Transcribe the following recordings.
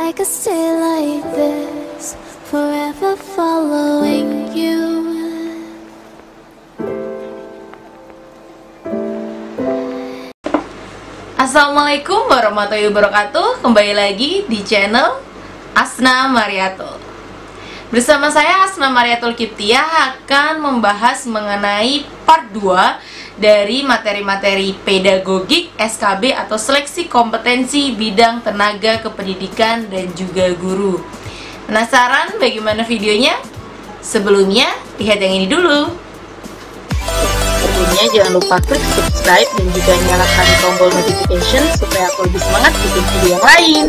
I could stay like this, forever following you. Assalamualaikum warahmatullahi wabarakatuh. Kembali lagi di channel Asna Mariatul. Bersama saya Asna Mariatul Kiptiah akan membahas mengenai part 2 dari materi-materi pedagogik SKB atau seleksi kompetensi bidang tenaga kependidikan dan juga guru. Penasaran bagaimana videonya? Sebelumnya, lihat yang ini dulu. Sebelumnya jangan lupa klik subscribe dan juga nyalakan tombol notification supaya aku lebih semangat bikin video yang lain.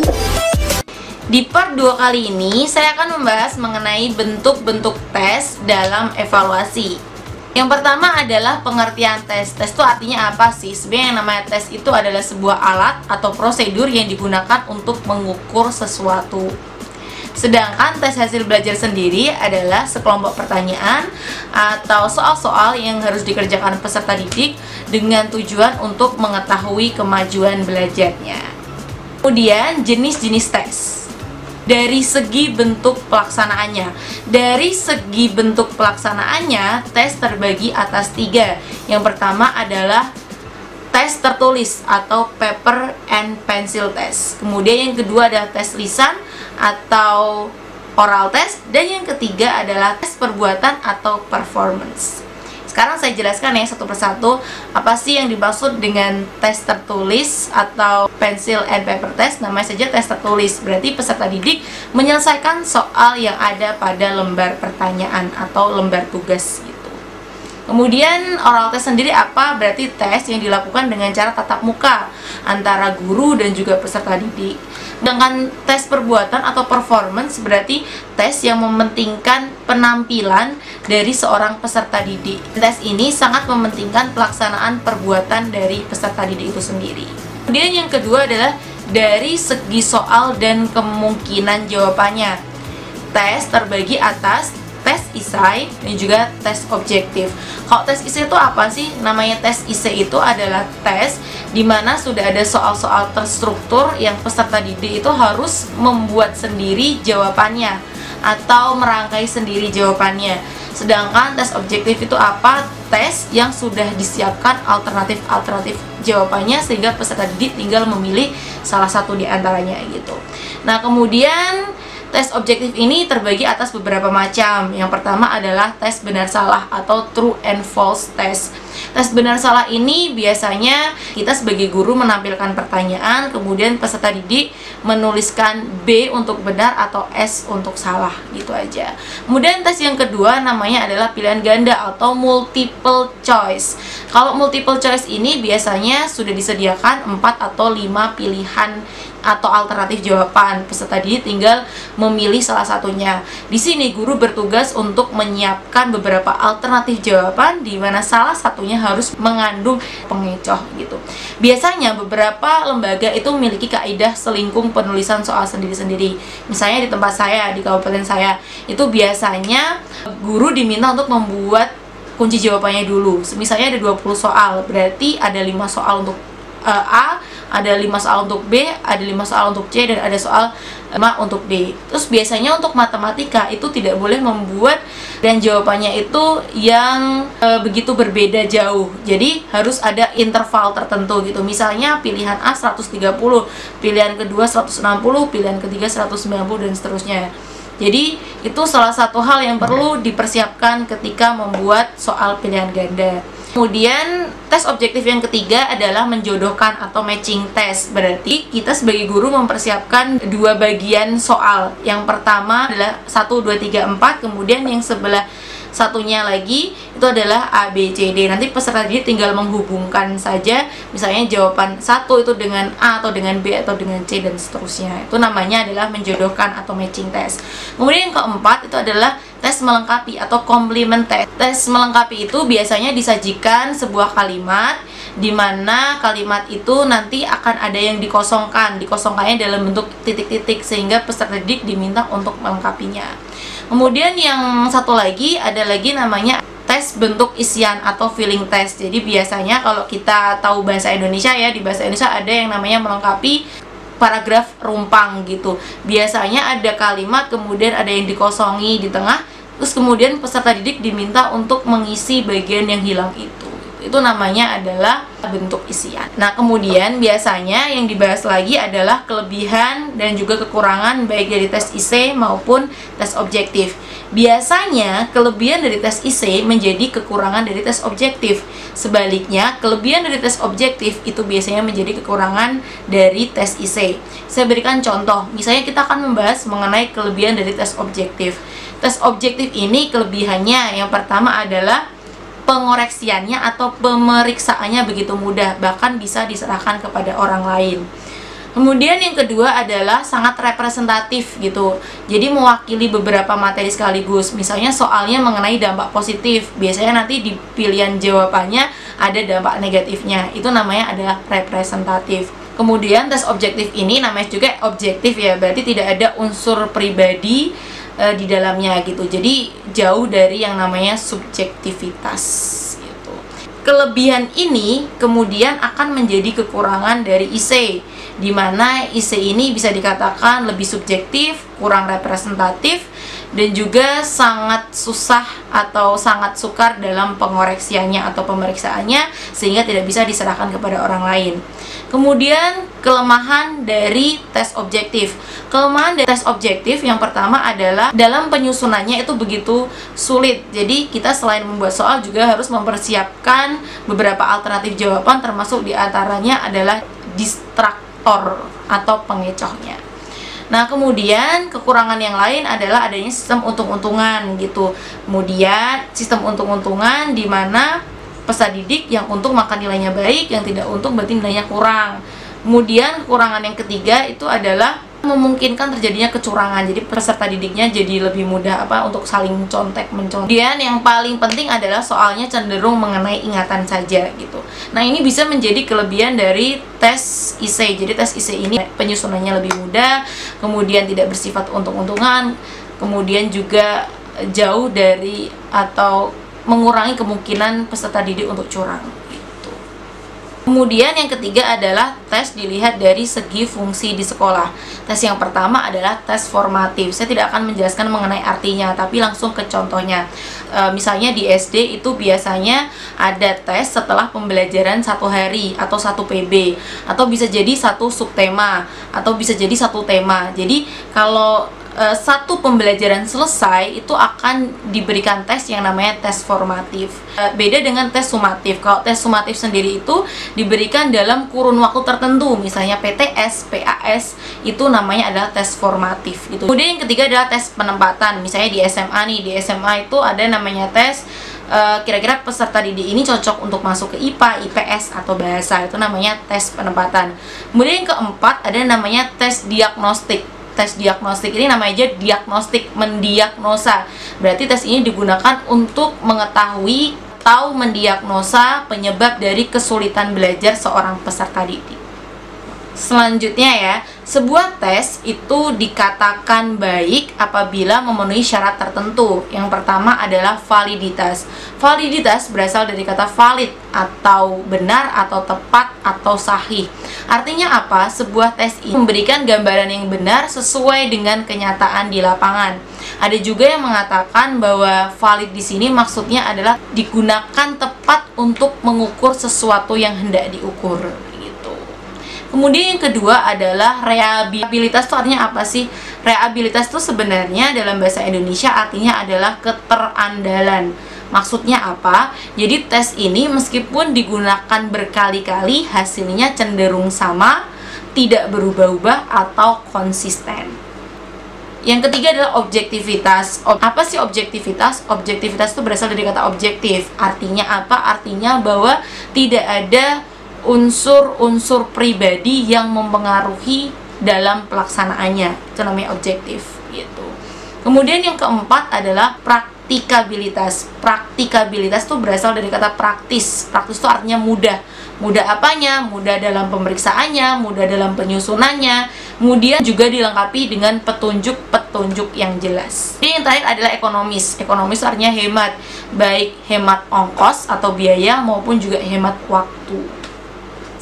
Di part 2 kali ini, saya akan membahas mengenai bentuk-bentuk tes dalam evaluasi. Yang pertama adalah pengertian tes. Tes itu artinya apa sih? Sebenarnya yang namanya tes itu adalah sebuah alat atau prosedur yang digunakan untuk mengukur sesuatu. Sedangkan tes hasil belajar sendiri adalah sekelompok pertanyaan atau soal-soal yang harus dikerjakan peserta didik dengan tujuan untuk mengetahui kemajuan belajarnya. Kemudian jenis-jenis tes. Dari segi bentuk pelaksanaannya, tes terbagi atas 3. Yang pertama adalah tes tertulis atau paper and pencil test. Kemudian yang kedua adalah tes lisan atau oral test. Dan yang ketiga adalah tes perbuatan atau performance. Sekarang saya jelaskan ya satu persatu apa sih yang dimaksud dengan tes tertulis atau pencil and paper test. Namanya saja tes tertulis, berarti peserta didik menyelesaikan soal yang ada pada lembar pertanyaan atau lembar tugas gitu. Kemudian oral test sendiri apa? Berarti tes yang dilakukan dengan cara tatap muka antara guru dan juga peserta didik. Sedangkan tes perbuatan atau performance berarti tes yang mementingkan penampilan dari seorang peserta didik. Tes ini sangat mementingkan pelaksanaan perbuatan dari peserta didik itu sendiri. Kemudian yang kedua adalah dari segi soal dan kemungkinan jawabannya. Tes terbagi atas tes isai dan juga tes objektif. Kalau tes isai itu apa sih? Namanya tes isai itu adalah tes di mana sudah ada soal-soal terstruktur yang peserta didik itu harus membuat sendiri jawabannya atau merangkai sendiri jawabannya. Sedangkan tes objektif itu apa? Tes yang sudah disiapkan alternatif jawabannya sehingga peserta didik tinggal memilih salah satu di antaranya gitu. Nah, kemudian tes objektif ini terbagi atas beberapa macam. Yang pertama adalah tes benar salah atau true and false test. Tes benar salah ini biasanya kita sebagai guru menampilkan pertanyaan, kemudian peserta didik menuliskan B untuk benar atau S untuk salah, gitu aja. Kemudian tes yang kedua namanya adalah pilihan ganda atau multiple choice. Kalau multiple choice ini biasanya sudah disediakan 4 atau 5 pilihan atau alternatif jawaban. Peserta didik tinggal memilih salah satunya. Di sini guru bertugas untuk menyiapkan beberapa alternatif jawaban di mana salah satunya harus mengandung pengecoh gitu. Biasanya beberapa lembaga itu memiliki kaidah selingkung penulisan soal sendiri-sendiri. Misalnya di tempat saya, di kabupaten saya, itu biasanya guru diminta untuk membuat kunci jawabannya dulu. Misalnya ada 20 soal, berarti ada 5 soal untuk A, ada 5 soal untuk B, ada 5 soal untuk C, dan ada soal 5 untuk D. Terus biasanya untuk matematika itu tidak boleh membuat dan jawabannya itu yang begitu berbeda jauh. Jadi harus ada interval tertentu gitu. Misalnya pilihan A 130, pilihan kedua 160, pilihan ketiga 190 dan seterusnya. Jadi itu salah satu hal yang perlu dipersiapkan ketika membuat soal pilihan ganda. Kemudian tes objektif yang ketiga adalah menjodohkan atau matching test. Berarti kita sebagai guru mempersiapkan 2 bagian soal. Yang pertama adalah 1, 2, 3, 4. Kemudian yang sebelah satunya lagi itu adalah A, B, C, D. Nanti peserta didik tinggal menghubungkan saja, misalnya jawaban 1 itu dengan A atau dengan B atau dengan C dan seterusnya. Itu namanya adalah menjodohkan atau matching test. Kemudian yang keempat itu adalah tes melengkapi atau complement test. Tes melengkapi itu biasanya disajikan sebuah kalimat di mana kalimat itu nanti akan ada yang dikosongkan. Dikosongkannya dalam bentuk titik-titik sehingga peserta didik diminta untuk melengkapinya. Kemudian yang satu lagi ada lagi namanya tes bentuk isian atau filling test. Jadi biasanya kalau kita tahu bahasa Indonesia ya, di bahasa Indonesia ada yang namanya melengkapi paragraf rumpang gitu. Biasanya ada kalimat, kemudian ada yang dikosongi di tengah, terus kemudian peserta didik diminta untuk mengisi bagian yang hilang itu. Itu namanya adalah bentuk isian. Nah, kemudian biasanya yang dibahas lagi adalah kelebihan dan juga kekurangan baik dari tes IC maupun tes objektif. Biasanya kelebihan dari tes IC menjadi kekurangan dari tes objektif. Sebaliknya, kelebihan dari tes objektif itu biasanya menjadi kekurangan dari tes IC. Saya berikan contoh. Misalnya kita akan membahas mengenai kelebihan dari tes objektif. Tes objektif ini kelebihannya yang pertama adalah pengoreksiannya atau pemeriksaannya begitu mudah, bahkan bisa diserahkan kepada orang lain. Kemudian yang kedua adalah sangat representatif gitu. Jadi mewakili beberapa materi sekaligus. Misalnya soalnya mengenai dampak positif, biasanya nanti di pilihan jawabannya ada dampak negatifnya. Itu namanya adalah representatif. Kemudian tes objektif ini namanya juga objektif ya, berarti tidak ada unsur pribadi di dalamnya gitu. Jadi jauh dari yang namanya subjektivitas gitu. Kelebihan ini kemudian akan menjadi kekurangan dari IC, di mana IC ini bisa dikatakan lebih subjektif, kurang representatif, dan juga sangat susah atau sangat sukar dalam pengoreksiannya atau pemeriksaannya, sehingga tidak bisa diserahkan kepada orang lain. Kemudian kelemahan dari tes objektif. Kelemahan dari tes objektif yang pertama adalah dalam penyusunannya itu begitu sulit. Jadi kita selain membuat soal juga harus mempersiapkan beberapa alternatif jawaban, termasuk diantaranya adalah distraktor atau pengecohnya. Nah, kemudian kekurangan yang lain adalah adanya sistem untung-untungan gitu. Kemudian sistem untung-untungan di mana peserta didik yang untung maka nilainya baik, yang tidak untung berarti nilainya kurang. Kemudian kekurangan yang ketiga itu adalah memungkinkan terjadinya kecurangan. Jadi peserta didiknya jadi lebih mudah untuk saling mencontek. Kemudian yang paling penting adalah soalnya cenderung mengenai ingatan saja gitu. Nah, ini bisa menjadi kelebihan dari tes IC. Jadi tes IC ini penyusunannya lebih mudah, kemudian tidak bersifat untung-untungan, kemudian juga jauh dari atau mengurangi kemungkinan peserta didik untuk curang gitu. Kemudian yang ketiga adalah tes dilihat dari segi fungsi di sekolah. Tes yang pertama adalah tes formatif. Saya tidak akan menjelaskan mengenai artinya, tapi langsung ke contohnya. Misalnya di SD itu biasanya ada tes setelah pembelajaran 1 hari atau 1 PB, atau bisa jadi 1 subtema, atau bisa jadi 1 tema. Jadi kalau satu pembelajaran selesai itu akan diberikan tes yang namanya tes formatif. Beda dengan tes sumatif. Kalau tes sumatif sendiri itu diberikan dalam kurun waktu tertentu, misalnya PTS, PAS, itu namanya adalah tes formatif gitu. Kemudian yang ketiga adalah tes penempatan. Misalnya di SMA nih, di SMA itu ada namanya tes kira-kira peserta didik ini cocok untuk masuk ke IPA, IPS, atau bahasa. Itu namanya tes penempatan. Kemudian yang keempat ada namanya tes diagnostik. Tes diagnostik ini namanya aja diagnostik, mendiagnosa. Berarti tes ini digunakan untuk mengetahui atau mendiagnosa penyebab dari kesulitan belajar seorang peserta didik. Selanjutnya ya, sebuah tes itu dikatakan baik apabila memenuhi syarat tertentu. Yang pertama adalah validitas. Validitas berasal dari kata valid atau benar atau tepat atau sahih. Artinya apa? Sebuah tes ini memberikan gambaran yang benar sesuai dengan kenyataan di lapangan. Ada juga yang mengatakan bahwa valid di sini maksudnya adalah digunakan tepat untuk mengukur sesuatu yang hendak diukur. Kemudian yang kedua adalah reliabilitas. Itu artinya apa sih? Reliabilitas itu sebenarnya dalam bahasa Indonesia artinya adalah keterandalan. Maksudnya apa? Jadi tes ini meskipun digunakan berkali-kali hasilnya cenderung sama, tidak berubah-ubah atau konsisten. Yang ketiga adalah objektivitas. Apa sih objektivitas? Objektivitas itu berasal dari kata objektif. Artinya apa? Artinya bahwa tidak ada unsur-unsur pribadi yang mempengaruhi dalam pelaksanaannya. Itu namanya objektif gitu. Kemudian yang keempat adalah praktikabilitas. Praktikabilitas itu berasal dari kata praktis. Praktis itu artinya mudah. Mudah apanya? Mudah dalam pemeriksaannya, mudah dalam penyusunannya, kemudian juga dilengkapi dengan petunjuk-petunjuk yang jelas. Jadi yang terakhir adalah ekonomis. Ekonomis artinya hemat, baik hemat ongkos atau biaya maupun juga hemat waktu.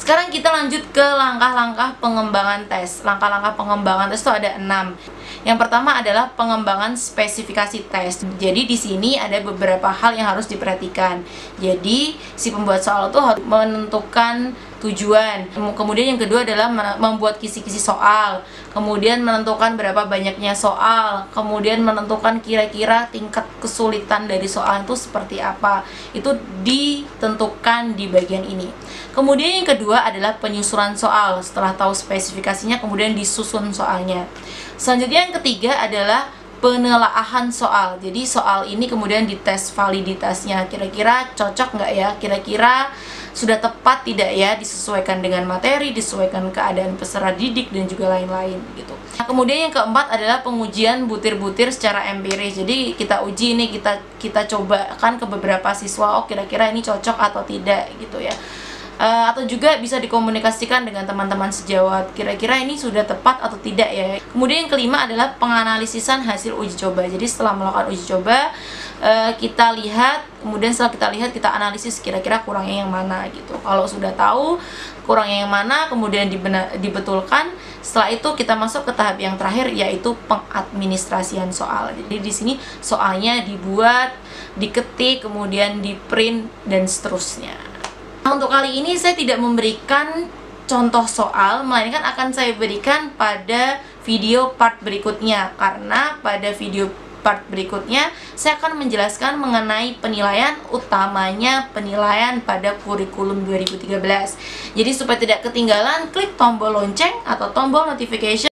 Sekarang kita lanjut ke langkah-langkah pengembangan tes. Langkah-langkah pengembangan tes itu ada 6. Yang pertama adalah pengembangan spesifikasi tes. Jadi di sini ada beberapa hal yang harus diperhatikan. Jadi si pembuat soal itu harus menentukan tujuan. Kemudian yang kedua adalah membuat kisi-kisi soal. Kemudian menentukan berapa banyaknya soal. Kemudian menentukan kira-kira tingkat kesulitan dari soal itu seperti apa. Itu ditentukan di bagian ini. Kemudian yang kedua adalah penyusunan soal. Setelah tahu spesifikasinya, kemudian disusun soalnya. Selanjutnya yang ketiga adalah penelaahan soal. Jadi soal ini kemudian dites validitasnya. Kira-kira cocok nggak ya? Kira-kira sudah tepat tidak ya? Disesuaikan dengan materi, disesuaikan keadaan peserta didik, dan juga lain-lain gitu. Nah, kemudian yang keempat adalah pengujian butir-butir secara empiris. Jadi kita uji ini, kita coba kan ke beberapa siswa, oh kira-kira ini cocok atau tidak gitu ya. Atau juga bisa dikomunikasikan dengan teman-teman sejawat, kira-kira ini sudah tepat atau tidak ya. Kemudian yang kelima adalah penganalisisan hasil uji coba. Jadi setelah melakukan uji coba, kita lihat, kemudian setelah kita lihat, kita analisis kira-kira kurangnya yang mana gitu. Kalau sudah tahu kurangnya yang mana, kemudian dibetulkan. Setelah itu kita masuk ke tahap yang terakhir, yaitu pengadministrasian soal. Jadi di sini soalnya dibuat, diketik, kemudian di-print, dan seterusnya. Nah, untuk kali ini saya tidak memberikan contoh soal, melainkan akan saya berikan pada video part berikutnya. Karena pada video part berikutnya saya akan menjelaskan mengenai penilaian, utamanya penilaian pada kurikulum 2013. Jadi supaya tidak ketinggalan, klik tombol lonceng atau tombol notification